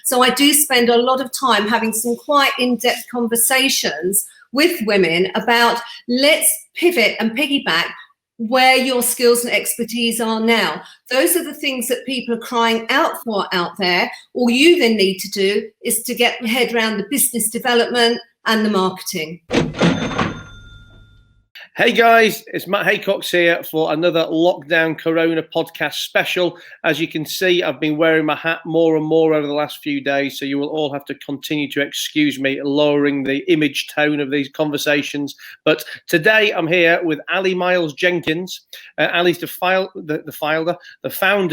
So I do spend a lot of time having some quite in-depth conversations with women about let's pivot and piggyback where your skills and expertise are now. Those are the things that people are crying out for out there. All you then need to do is to get your head around the business development and the marketing. Hey guys, it's Matt Haycox here for another Lockdown Corona podcast special. As you can see, I've been wearing my hat more and more over the last few days, so you will all have to continue to excuse me lowering the image tone of these conversations. But today I'm here with Ali Miles-Jenkins. Ali's the founder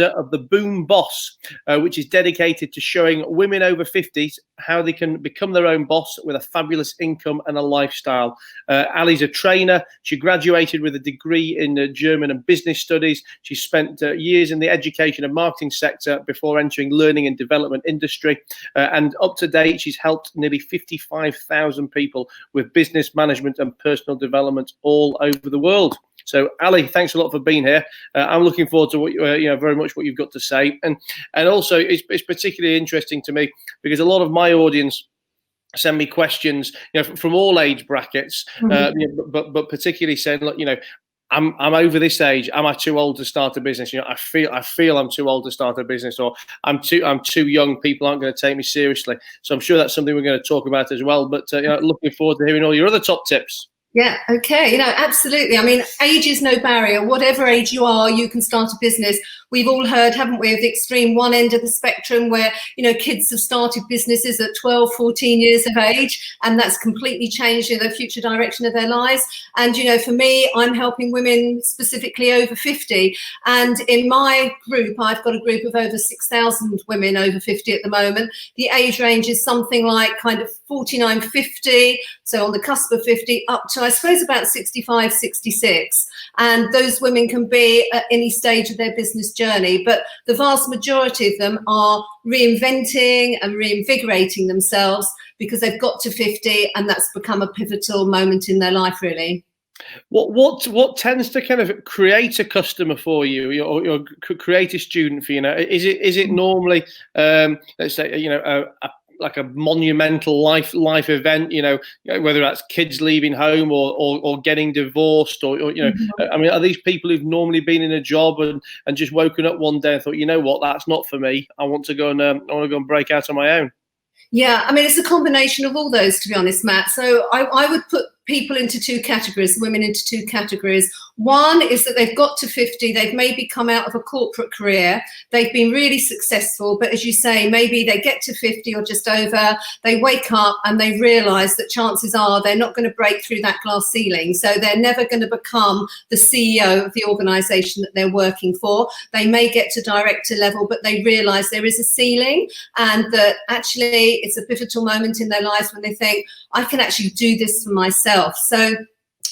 of the Boom Boss, which is dedicated to showing women over 50s how they can become their own boss with a fabulous income and a lifestyle. Ali's a trainer. She graduated with a degree in German and business studies. She spent years in the education and marketing sector before entering learning and development industry. And up to date, she's helped nearly 55,000 people with business management and personal development all over the world. So, Ali, thanks a lot for being here. I'm looking forward to what very much what you've got to say, and also it's particularly interesting to me because a lot of my audience send me questions, from all age brackets, but particularly saying, look, I'm over this age. Am I too old to start a business? I feel I'm too old to start a business, or I'm too young. People aren't going to take me seriously. So I'm sure that's something we're going to talk about as well. But looking forward to hearing all your other top tips. Yeah, okay. Absolutely. I mean, age is no barrier. Whatever age you are, you can start a business. We've all heard, haven't we, of the extreme one end of the spectrum where, kids have started businesses at 12, 14 years of age, and that's completely changed the future direction of their lives. And, for me, I'm helping women specifically over 50. And in my group, I've got a group of over 6,000 women over 50 at the moment. The age range is something like kind of 49, 50, so on the cusp of 50, up to, I suppose, about 65, 66. And those women can be at any stage of their business journey, but the vast majority of them are reinventing and reinvigorating themselves because they've got to 50 and that's become a pivotal moment in their life, really. What tends to kind of create a customer for you, or create a student for you? Is it normally, let's say, like a monumental life event, whether that's kids leaving home or getting divorced, or I mean, are these people who've normally been in a job and just woken up one day and thought, what, that's not for me. I want to go and break out on my own. Yeah, I mean, it's a combination of all those, to be honest, Matt. So I would put people into two categories, women into two categories. One is that they've got to 50, they've maybe come out of a corporate career, they've been really successful, but as you say, maybe they get to 50 or just over, they wake up and they realise that chances are they're not going to break through that glass ceiling. So they're never going to become the CEO of the organisation that they're working for. They may get to director level, but they realise there is a ceiling, and that actually it's a pivotal moment in their lives when they think, I can actually do this for myself. So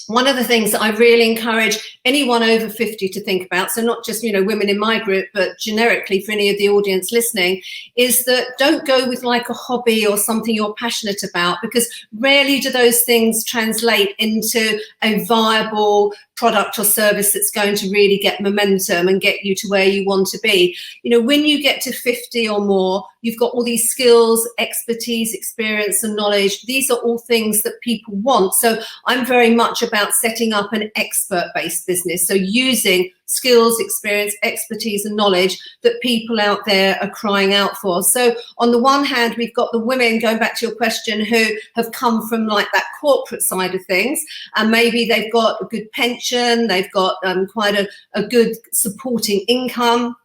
one of the things that I really encourage anyone over 50 to think about, so not just, women in my group, but generically for any of the audience listening, is that don't go with like a hobby or something you're passionate about, because rarely do those things translate into a viable product or service that's going to really get momentum and get you to where you want to be. When you get to 50 or more, you've got all these skills, expertise, experience, and knowledge. These are all things that people want. So I'm very much about setting up an expert-based business. So using skills, experience, expertise, and knowledge that people out there are crying out for. So on the one hand, we've got the women, going back to your question, who have come from like that corporate side of things, and maybe they've got a good pension, they've got quite a good supporting income.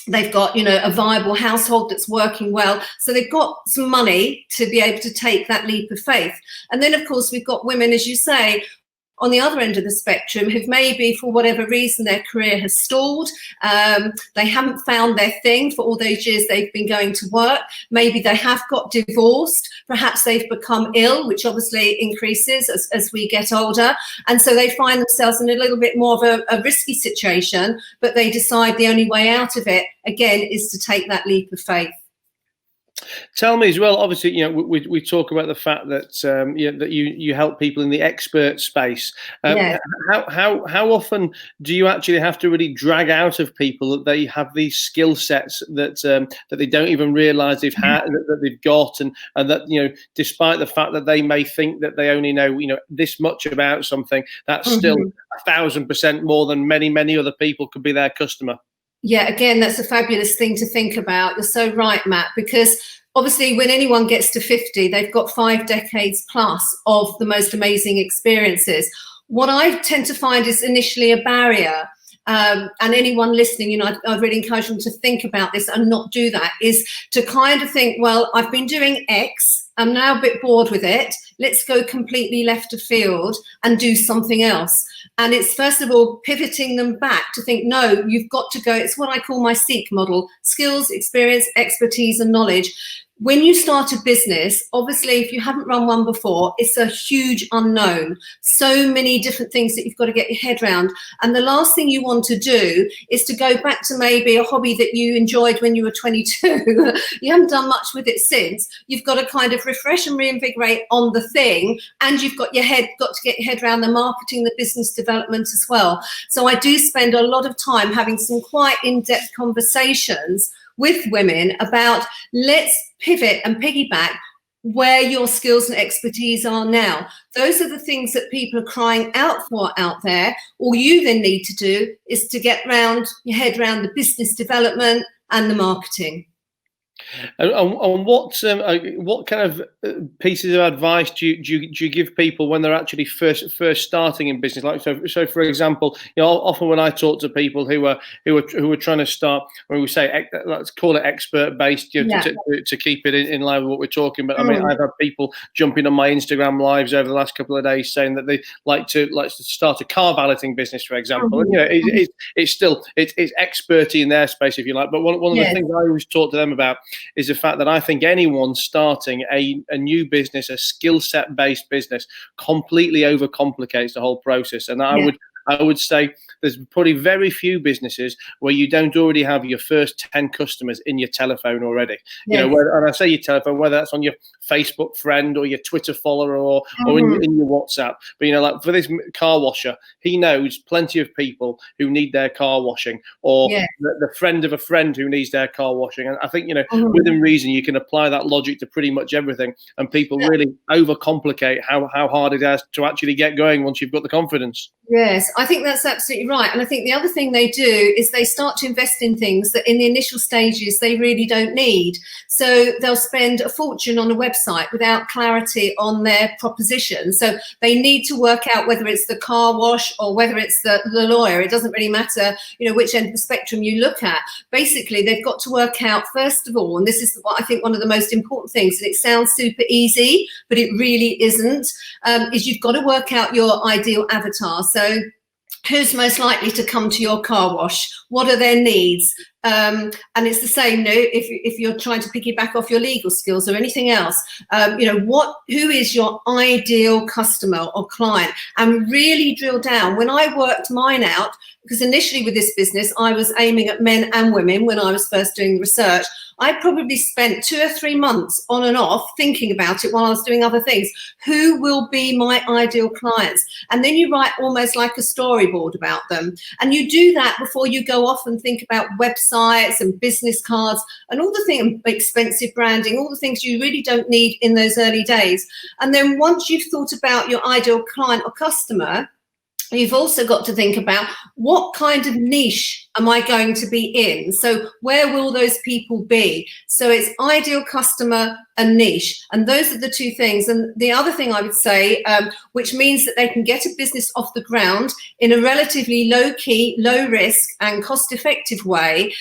They've got, a viable household that's working well. So they've got some money to be able to take that leap of faith. And then, of course, we've got women, as you say, on the other end of the spectrum, who've maybe, for whatever reason, their career has stalled. They haven't found their thing for all those years they've been going to work. Maybe they have got divorced. Perhaps they've become ill, which obviously increases as we get older. And so they find themselves in a little bit more of a risky situation, but they decide the only way out of it, again, is to take that leap of faith. Tell me as well. Obviously, we talk about the fact that that you help people in the expert space. Yeah. How often do you actually have to really drag out of people that they have these skill sets that they don't even realise they've had, that they've got, and that despite the fact that they may think that they only know this much about something, that's still 1,000% more than many other people could be their customer. Yeah, again, that's a fabulous thing to think about. You're so right, Matt, because obviously when anyone gets to 50, they've got 5 decades plus of the most amazing experiences. What I tend to find is initially a barrier. And anyone listening, I'd really encourage them to think about this and not do that, is to kind of think, well, I've been doing X, I'm now a bit bored with it, let's go completely left of field and do something else. And it's first of all pivoting them back to think, no, you've got to go. It's what I call my SEEK model: skills, experience, expertise, and knowledge. When you start a business, obviously, if you haven't run one before, it's a huge unknown. So many different things that you've got to get your head around. And the last thing you want to do is to go back to maybe a hobby that you enjoyed when you were 22. You haven't done much with it since. You've got to kind of refresh and reinvigorate on the thing. And you've got to get your head around the marketing, the business development as well. So I do spend a lot of time having some quite in-depth conversations with women about, let's pivot and piggyback where your skills and expertise are now. Those are the things that people are crying out for out there. All you then need to do is to get your head around the business development and the marketing. And what kind of pieces of advice do you give people when they're actually first starting in business? Like so for example, often when I talk to people who are trying to start, when we say let's call it expert based, to keep it in line with what we're talking about. I mean, I've had people jumping on my Instagram lives over the last couple of days saying that they like to start a car valeting business, for example. And, it's still expertise in their space, if you like. But one of the things I always talk to them about is the fact that I think anyone starting a new business, a skill set based business, completely overcomplicates the whole process. And I would say there's probably very few businesses where you don't already have your first 10 customers in your telephone already. Yes. And I say your telephone, whether that's on your Facebook friend or your Twitter follower or in your WhatsApp. But like for this car washer, he knows plenty of people who need their car washing, or the friend of a friend who needs their car washing. And I think within reason, you can apply that logic to pretty much everything. And people really overcomplicate how hard it is to actually get going once you've got the confidence. Yes, I think that's absolutely right. And I think the other thing they do is they start to invest in things that in the initial stages they really don't need. So they'll spend a fortune on a website without clarity on their proposition. So they need to work out whether it's the car wash or whether it's the lawyer. It doesn't really matter, which end of the spectrum you look at. Basically, they've got to work out, first of all, and this is what I think one of the most important things, and it sounds super easy, but it really isn't, is you've got to work out your ideal avatar. So who's most likely to come to your car wash? What are their needs? And it's the same, if you're trying to piggyback off your legal skills or anything else, who is your ideal customer or client? And really drill down. When I worked mine out, because initially with this business, I was aiming at men and women when I was first doing the research. I probably spent 2 or 3 months on and off thinking about it while I was doing other things. Who will be my ideal clients? And then you write almost like a storyboard about them. And you do that before you go off and think about websites and business cards and all the things, expensive branding, all the things you really don't need in those early days. And then once you've thought about your ideal client or customer, you've also got to think about what kind of niche am I going to be in? So where will those people be? So it's ideal customer and niche. And those are the two things. And the other thing I would say, which means that they can get a business off the ground in a relatively low key, low risk and cost effective way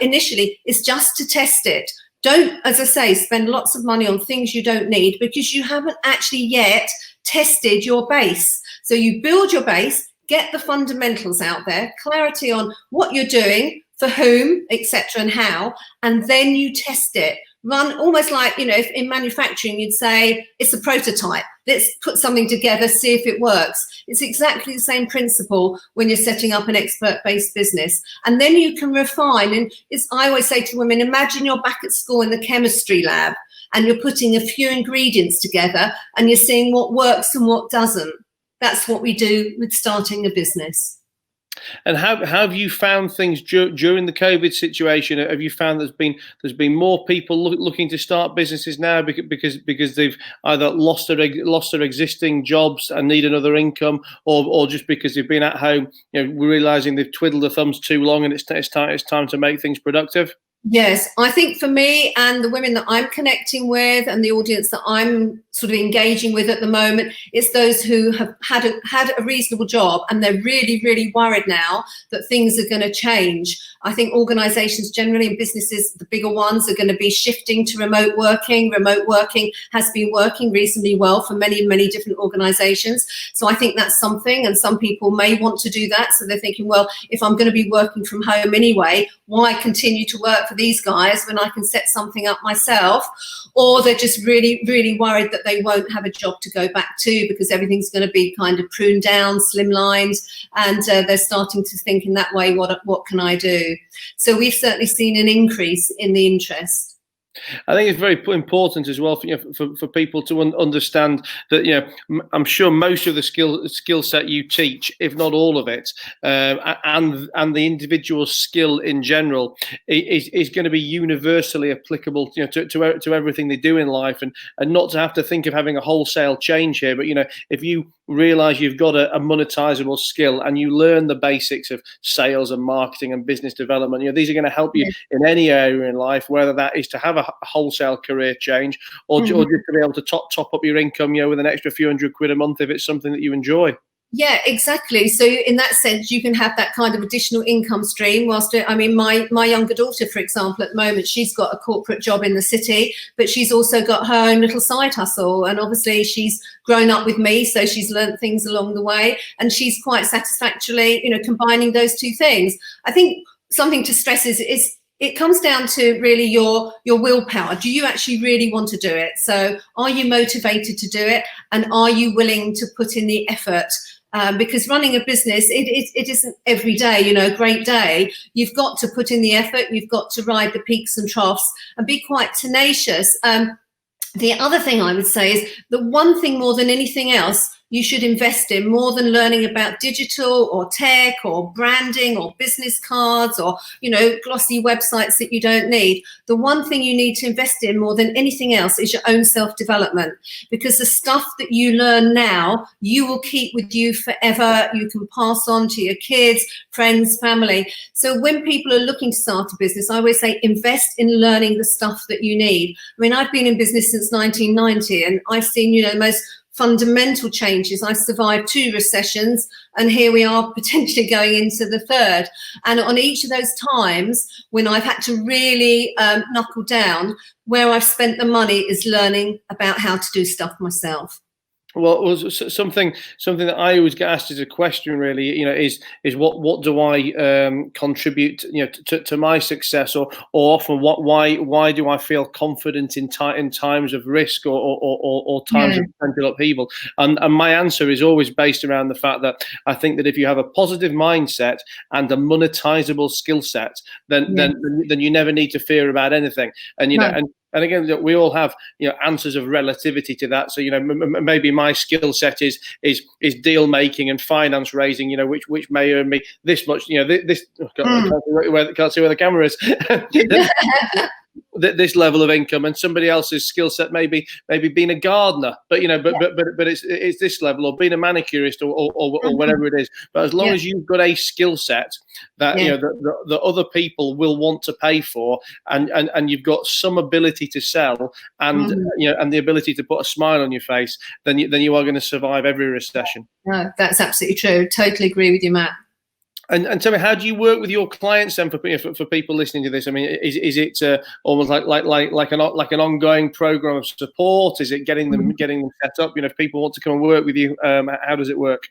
initially, is just to test it. Don't, as I say, spend lots of money on things you don't need because you haven't actually yet tested your base. So you build your base, get the fundamentals out there, clarity on what you're doing, for whom, etc., and how, and then you test it. run almost like, if in manufacturing, you'd say it's a prototype. Let's put something together, see if it works. It's exactly the same principle when you're setting up an expert-based business. And then you can refine. And I always say to women, imagine you're back at school in the chemistry lab and you're putting a few ingredients together and you're seeing what works and what doesn't. That's what we do with starting a business. And how have you found things during the COVID situation? Have you found there's been more people looking to start businesses now because they've either lost their existing jobs and need another income, or just because they've been at home, realizing they've twiddled their thumbs too long and it's time to make things productive? Yes, I think for me and the women that I'm connecting with and the audience that I'm sort of engaging with at the moment, it's those who have had a reasonable job and they're really, really worried now that things are going to change. I think organizations generally and businesses, the bigger ones, are going to be shifting to remote working. Remote working has been working reasonably well for many, many different organizations. So I think that's something, and some people may want to do that. So they're thinking, well, if I'm going to be working from home anyway, why continue to work for these guys when I can set something up myself? Or they're just really, really worried that they won't have a job to go back to because everything's going to be kind of pruned down, slimlined, and they're starting to think in that way, what can I do? So we've certainly seen an increase in the interest. I think it's very important as well for people to understand that, I'm sure most of the skill set you teach, if not all of it, and the individual skill in general is going to be universally applicable, to everything they do in life, and not to have to think of having a wholesale change here. But if you realize you've got a monetizable skill and you learn the basics of sales and marketing and business development, these are going to help you in any area in life, whether that is to have a wholesale career change or just to be able to top up your income, with an extra few £100 a month if it's something that you enjoy. Yeah, exactly. So in that sense, you can have that kind of additional income stream whilst, my younger daughter, for example, at the moment, she's got a corporate job in the city, but she's also got her own little side hustle. And obviously she's grown up with me, so she's learned things along the way, and she's quite satisfactorily, combining those two things. I think something to stress is it comes down to really your willpower. Do you actually really want to do it? So are you motivated to do it? And are you willing to put in the effort? Because running a business, it isn't every day, a great day. You've got to put in the effort. You've got to ride the peaks and troughs and be quite tenacious. The other thing I would say is the one thing more than anything else you should invest in, more than learning about digital or tech or branding or business cards or, glossy websites that you don't need. The one thing you need to invest in more than anything else is your own self-development, because the stuff that you learn now, you will keep with you forever. You can pass on to your kids, friends, family. So when people are looking to start a business, I always say invest in learning the stuff that you need. I've been in business since 1990 and I've seen, the most fundamental changes. I survived 2 recessions and here we are potentially going into the 3rd. And on each of those times when I've had to really knuckle down, where I've spent the money is learning about how to do stuff myself. Well, it was something that I always get asked as a question, really, is what do I contribute, to my success, or often why do I feel confident in times of risk or times of potential upheaval? And my answer is always based around the fact that I think that if you have a positive mindset and a monetizable skill set, then you never need to fear about anything. And and again, we all have answers of relativity to that. So maybe my skill set is deal making and finance raising, which may earn me this much. This can't see where the camera is. This level of income, and somebody else's skill set maybe being a gardener, but it's this level, or being a manicurist, or whatever it is. But as long as you've got a skill set that that other people will want to pay for, and you've got some ability to sell, and and the ability to put a smile on your face, then you are going to survive every recession. No, that's absolutely true. Totally agree with you, Matt. And tell me, how do you work with your clients then for people listening to this? Is it almost like an ongoing program of support? Is it getting them set up? If people want to come and work with you, how does it work?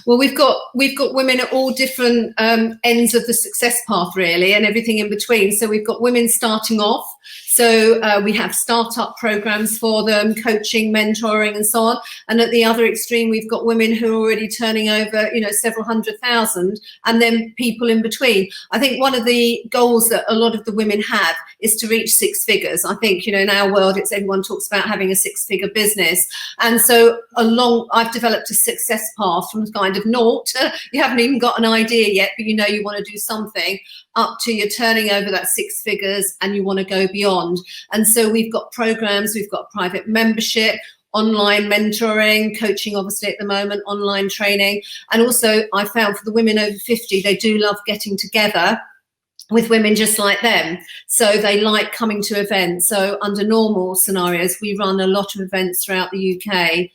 Well, we've got women at all different ends of the success path, really, and everything in between. So we've got women starting off So we have startup programs for them, coaching, mentoring, and so on. And at the other extreme, we've got women who are already turning over, several 100,000, and then people in between. I think one of the goals that a lot of the women have is to reach six figures. I think, in our world, everyone talks about having a six-figure business. And so I've developed a success path from kind of naught. You haven't even got an idea yet, but you want to do something, up to you're turning over that six figures and you want to go beyond. And so we've got programs, we've got private membership, online mentoring, coaching, obviously at the moment, online training. And also I found for the women over 50, they do love getting together with women just like them. So they like coming to events. So under normal scenarios, we run a lot of events throughout the UK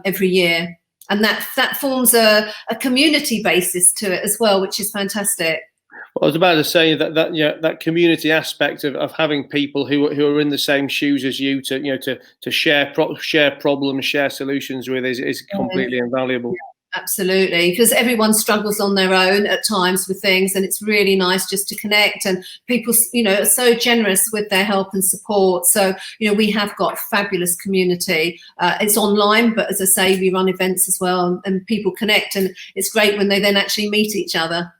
every year. And that forms a community basis to it as well, which is fantastic. Well, I was about to say that community aspect of having people who are in the same shoes as you to share problems, share solutions with is completely invaluable. Yeah, absolutely, because everyone struggles on their own at times with things, and it's really nice just to connect. And people, are so generous with their help and support. So, we have got a fabulous community. It's online, but as I say, we run events as well, and people connect, and it's great when they then actually meet each other.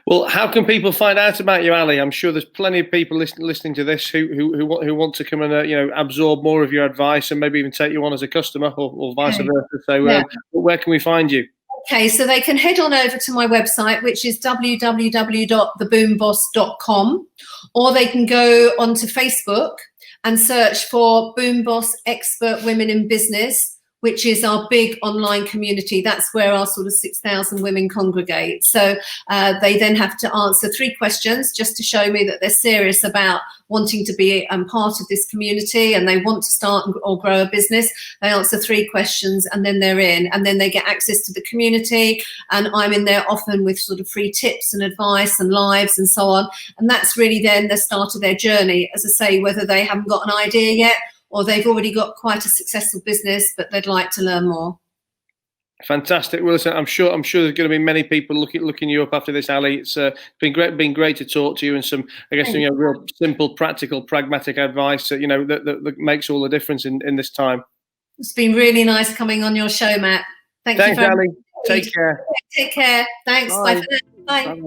Well, how can people find out about you, Ali? I'm sure there's plenty of people listening to this who want to come and absorb more of your advice and maybe even take you on as a customer or vice versa. So where can we find you? Okay, so they can head on over to my website, which is www.theboomboss.com, or they can go onto Facebook and search for Boom Boss Expert Women in Business, which is our big online community. That's where our sort of 6,000 women congregate. So they then have to answer 3 questions just to show me that they're serious about wanting to be part of this community and they want to start or grow a business. They answer 3 questions and then they're in, and then they get access to the community, and I'm in there often with sort of free tips and advice and lives and so on. And that's really then the start of their journey, as I say, whether they haven't got an idea yet or they've already got quite a successful business, but they'd like to learn more. Fantastic. Well, listen, I'm sure there's going to be many people looking you up after this, Ali. It's been great to talk to you, and some, I guess, real simple, practical, pragmatic advice that that makes all the difference in this time. It's been really nice coming on your show, Matt. Thanks, Ali. Take care. Thanks. Bye for now. Bye. Bye.